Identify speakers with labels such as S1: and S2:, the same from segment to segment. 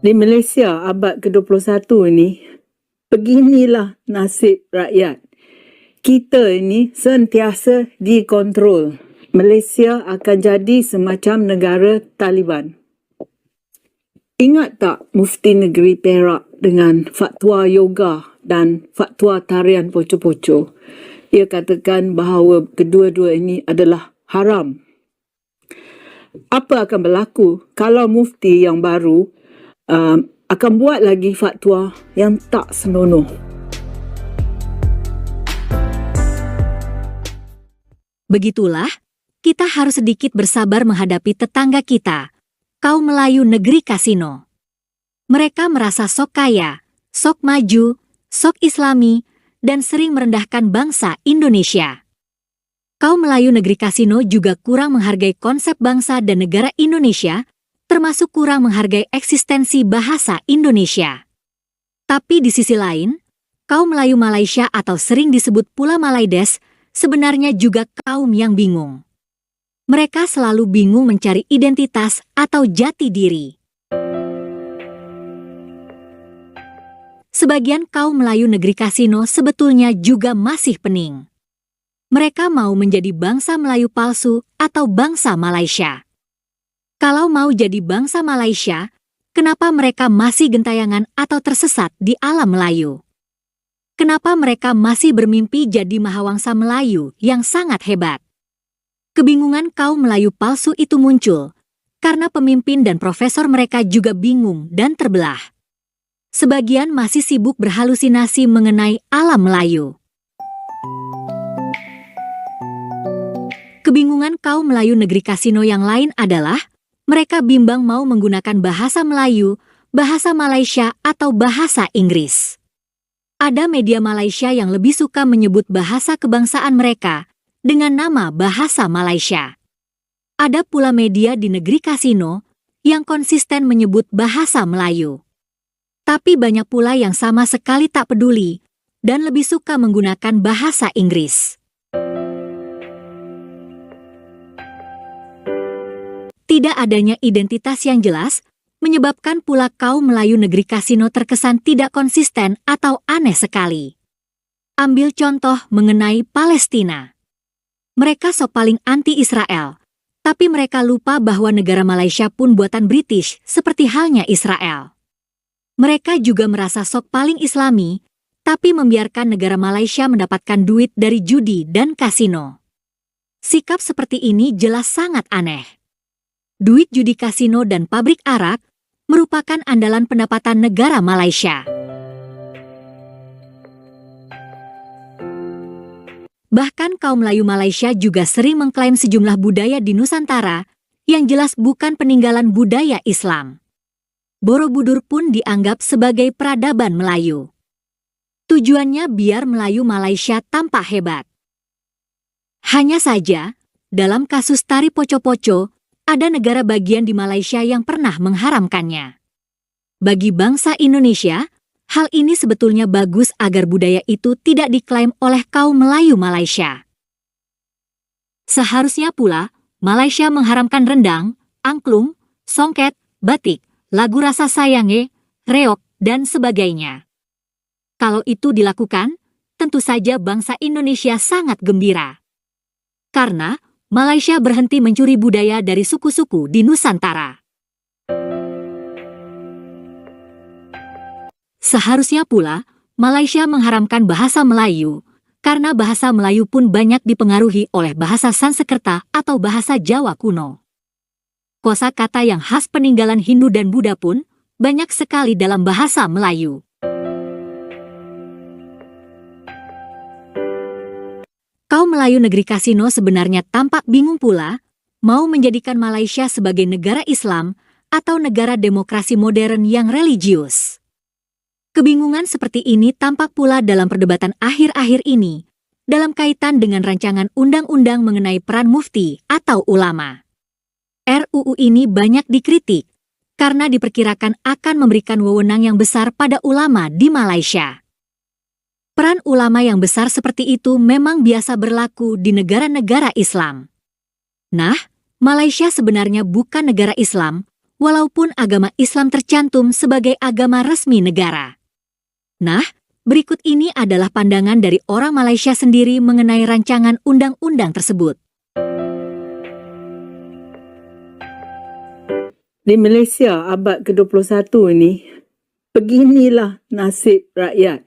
S1: Di Malaysia abad ke-21 ini, beginilah nasib rakyat. Kita ini sentiasa dikontrol. Malaysia akan jadi semacam negara Taliban. Ingat tak Mufti Negeri Perak dengan fatwa yoga dan fatwa tarian poco-poco? Ia katakan bahawa kedua-dua ini adalah haram. Apa akan berlaku kalau mufti yang baru akan buat lagi fatwa yang tak senonoh?
S2: Begitulah, kita harus sedikit bersabar menghadapi tetangga kita, kaum Melayu negeri kasino. Mereka merasa sok kaya, sok maju, sok islami, dan sering merendahkan bangsa Indonesia. Kaum Melayu negeri kasino juga kurang menghargai konsep bangsa dan negara Indonesia, termasuk kurang menghargai eksistensi bahasa Indonesia. Tapi di sisi lain, kaum Melayu Malaysia atau sering disebut pula Malaides, sebenarnya juga kaum yang bingung. Mereka selalu bingung mencari identitas atau jati diri. Sebagian kaum Melayu negeri kasino sebetulnya juga masih pening. Mereka mau menjadi bangsa Melayu palsu atau bangsa Malaysia. Kalau mau jadi bangsa Malaysia, kenapa mereka masih gentayangan atau tersesat di alam Melayu? Kenapa mereka masih bermimpi jadi mahawangsa Melayu yang sangat hebat? Kebingungan kaum Melayu palsu itu muncul karena pemimpin dan profesor mereka juga bingung dan terbelah. Sebagian masih sibuk berhalusinasi mengenai alam Melayu. Kebingungan kaum Melayu negeri kasino yang lain adalah mereka bimbang mau menggunakan bahasa Melayu, bahasa Malaysia, atau bahasa Inggris. Ada media Malaysia yang lebih suka menyebut bahasa kebangsaan mereka dengan nama bahasa Malaysia. Ada pula media di negeri kasino yang konsisten menyebut bahasa Melayu. Tapi banyak pula yang sama sekali tak peduli dan lebih suka menggunakan bahasa Inggris. Tidak adanya identitas yang jelas menyebabkan pula kaum Melayu negeri kasino terkesan tidak konsisten atau aneh sekali. Ambil contoh mengenai Palestina. Mereka sok paling anti-Israel, tapi mereka lupa bahwa negara Malaysia pun buatan British seperti halnya Israel. Mereka juga merasa sok paling Islami, tapi membiarkan negara Malaysia mendapatkan duit dari judi dan kasino. Sikap seperti ini jelas sangat aneh. Duit judi kasino dan pabrik arak merupakan andalan pendapatan negara Malaysia. Bahkan kaum Melayu Malaysia juga sering mengklaim sejumlah budaya di Nusantara yang jelas bukan peninggalan budaya Islam. Borobudur pun dianggap sebagai peradaban Melayu. Tujuannya biar Melayu Malaysia tampak hebat. Hanya saja, dalam kasus tari poco-poco, ada negara bagian di Malaysia yang pernah mengharamkannya. Bagi bangsa Indonesia, hal ini sebetulnya bagus agar budaya itu tidak diklaim oleh kaum Melayu Malaysia. Seharusnya pula, Malaysia mengharamkan rendang, angklung, songket, batik, lagu rasa sayange, reok, dan sebagainya. Kalau itu dilakukan, tentu saja bangsa Indonesia sangat gembira. Karena Malaysia berhenti mencuri budaya dari suku-suku di Nusantara. Seharusnya pula, Malaysia mengharamkan bahasa Melayu, karena bahasa Melayu pun banyak dipengaruhi oleh bahasa Sanskerta atau bahasa Jawa kuno. Kosakata yang khas peninggalan Hindu dan Buddha pun banyak sekali dalam bahasa Melayu. Kaum Melayu negeri kasino sebenarnya tampak bingung pula, mau menjadikan Malaysia sebagai negara Islam atau negara demokrasi modern yang religius. Kebingungan seperti ini tampak pula dalam perdebatan akhir-akhir ini, dalam kaitan dengan rancangan undang-undang mengenai peran mufti atau ulama. RUU ini banyak dikritik, karena diperkirakan akan memberikan wewenang yang besar pada ulama di Malaysia. Peran ulama yang besar seperti itu memang biasa berlaku di negara-negara Islam. Nah, Malaysia sebenarnya bukan negara Islam, walaupun agama Islam tercantum sebagai agama resmi negara. Nah, berikut ini adalah pandangan dari orang Malaysia sendiri mengenai rancangan undang-undang tersebut.
S1: Di Malaysia abad ke-21 ini, beginilah nasib rakyat.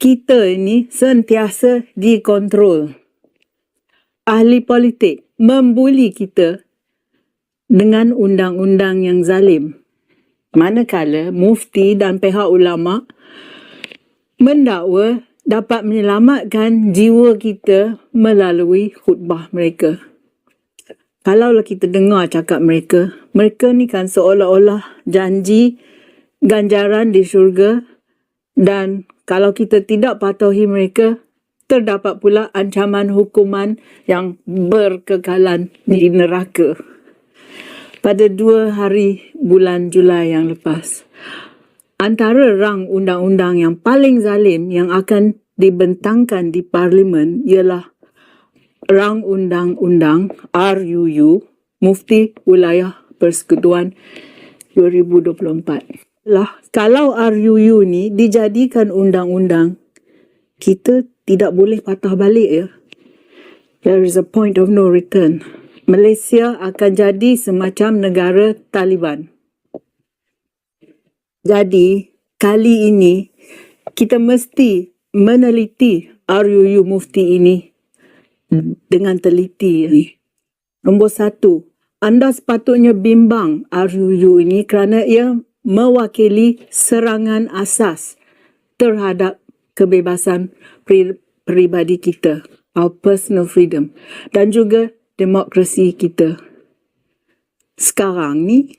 S1: Kita ini sentiasa dikontrol. Ahli politik membuli kita dengan undang-undang yang zalim. Manakala mufti dan pihak ulama mendakwa dapat menyelamatkan jiwa kita melalui khutbah mereka. Kalaulah kita dengar cakap mereka ni kan seolah-olah janji ganjaran di syurga, dan kalau kita tidak patuhi mereka, terdapat pula ancaman hukuman yang berkekalan di neraka. Pada 2 hari bulan Julai yang lepas, antara rang undang-undang yang paling zalim yang akan dibentangkan di Parlimen ialah rang undang-undang RUU Mufti Wilayah Persekutuan 2024. Kalau RUU ni dijadikan undang-undang, kita tidak boleh patah balik ya. There is a point of no return. Malaysia akan jadi semacam negara Taliban. Jadi, kali ini kita mesti meneliti RUU Mufti ini dengan teliti. Nombor 1, anda sepatutnya bimbang RUU ini kerana ia mewakili serangan asas terhadap kebebasan peribadi kita, our personal freedom, dan juga demokrasi kita. Sekarang ni,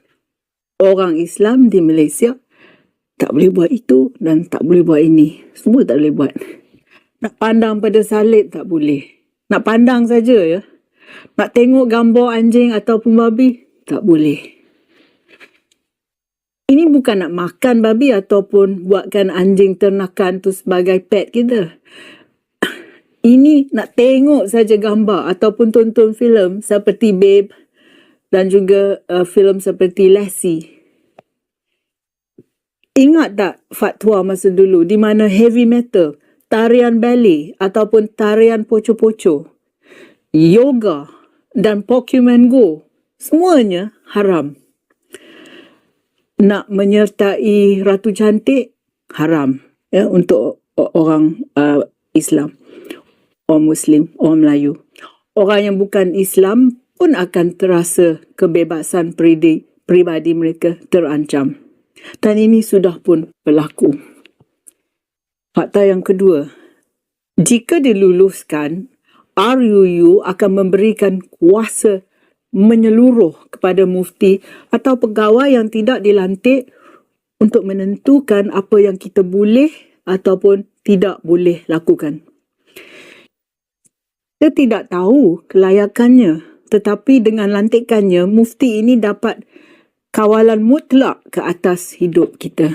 S1: orang Islam di Malaysia tak boleh buat itu dan tak boleh buat ini. Semua tak boleh buat. Nak pandang pada salib tak boleh. Nak pandang saja ya. Nak tengok gambar anjing ataupun babi, tak boleh. Ini bukan nak makan babi ataupun buatkan anjing ternakan tu sebagai pet kita. Ini nak tengok saja gambar ataupun tonton filem seperti Babe dan juga filem seperti Lassie. Ingat tak fatwa masa dulu di mana heavy metal, tarian ballet ataupun tarian poco-poco, yoga dan Pokemon Go, semuanya haram. Nak menyertai Ratu Cantik, haram ya, untuk orang Islam, orang Muslim, orang Melayu. Orang yang bukan Islam pun akan terasa kebebasan peribadi mereka terancam. Dan ini sudah pun berlaku. Fakta yang kedua, jika diluluskan, RUU akan memberikan kuasa menyeluruh kepada mufti atau pegawai yang tidak dilantik untuk menentukan apa yang kita boleh ataupun tidak boleh lakukan. Kita tidak tahu kelayakannya, tetapi dengan lantikannya, mufti ini dapat kawalan mutlak ke atas hidup kita.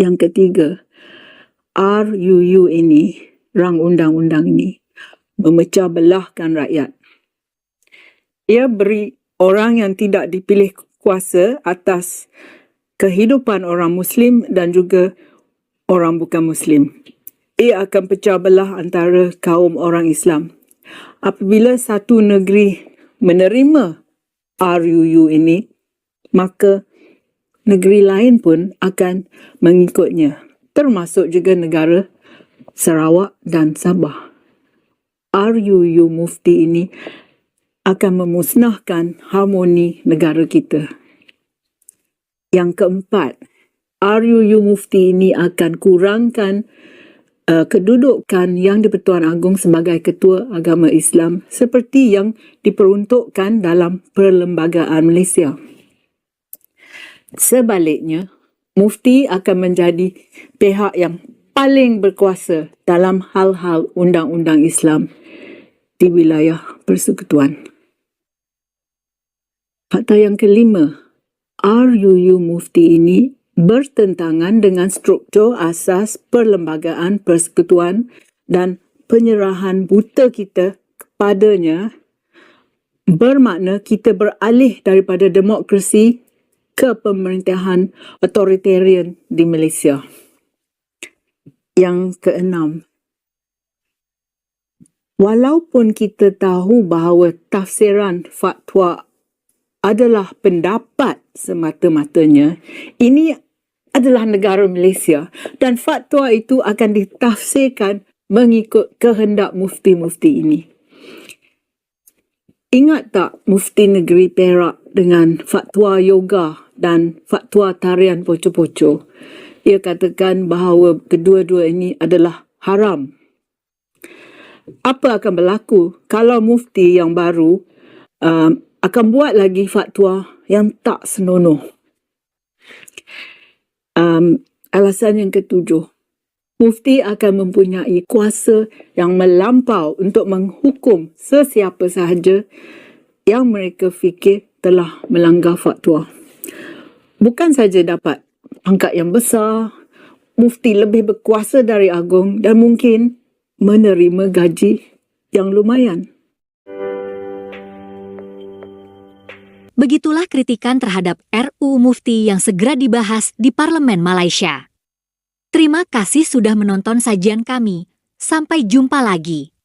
S1: Yang ketiga, RUU ini, rang undang-undang ini, memecah belahkan rakyat. Ia beri orang yang tidak dipilih kuasa atas kehidupan orang Muslim dan juga orang bukan Muslim. Ia akan pecah belah antara kaum orang Islam. Apabila satu negeri menerima RUU ini, maka negeri lain pun akan mengikutnya, termasuk juga negara Sarawak dan Sabah. RUU Mufti ini akan memusnahkan harmoni negara kita. Yang keempat, RUU Mufti ini akan kurangkan kedudukan Yang di-Pertuan Agong sebagai Ketua Agama Islam seperti yang diperuntukkan dalam Perlembagaan Malaysia. Sebaliknya, Mufti akan menjadi pihak yang paling berkuasa dalam hal-hal undang-undang Islam di wilayah persekutuan. Fakta yang kelima, RUU Mufti ini bertentangan dengan struktur asas Perlembagaan Persekutuan dan penyerahan buta kita kepadanya bermakna kita beralih daripada demokrasi ke pemerintahan otoritarian di Malaysia. Yang keenam, walaupun kita tahu bahawa tafsiran fatwa adalah pendapat semata-matanya, ini adalah negara Malaysia dan fatwa itu akan ditafsirkan mengikut kehendak mufti-mufti ini. Ingat tak Mufti Negeri Perak dengan fatwa yoga dan fatwa tarian poco-poco? Ia katakan bahawa kedua-dua ini adalah haram. Apa akan berlaku kalau mufti yang baru akan buat lagi fatwa yang tak senonoh? Alasan yang ketujuh, mufti akan mempunyai kuasa yang melampau untuk menghukum sesiapa sahaja yang mereka fikir telah melanggar fatwa. Bukan saja dapat pangkat yang besar, mufti lebih berkuasa dari agung dan mungkin menerima gaji yang lumayan.
S2: Begitulah kritikan terhadap RUU Mufti yang segera dibahas di Parlemen Malaysia. Terima kasih sudah menonton sajian kami. Sampai jumpa lagi.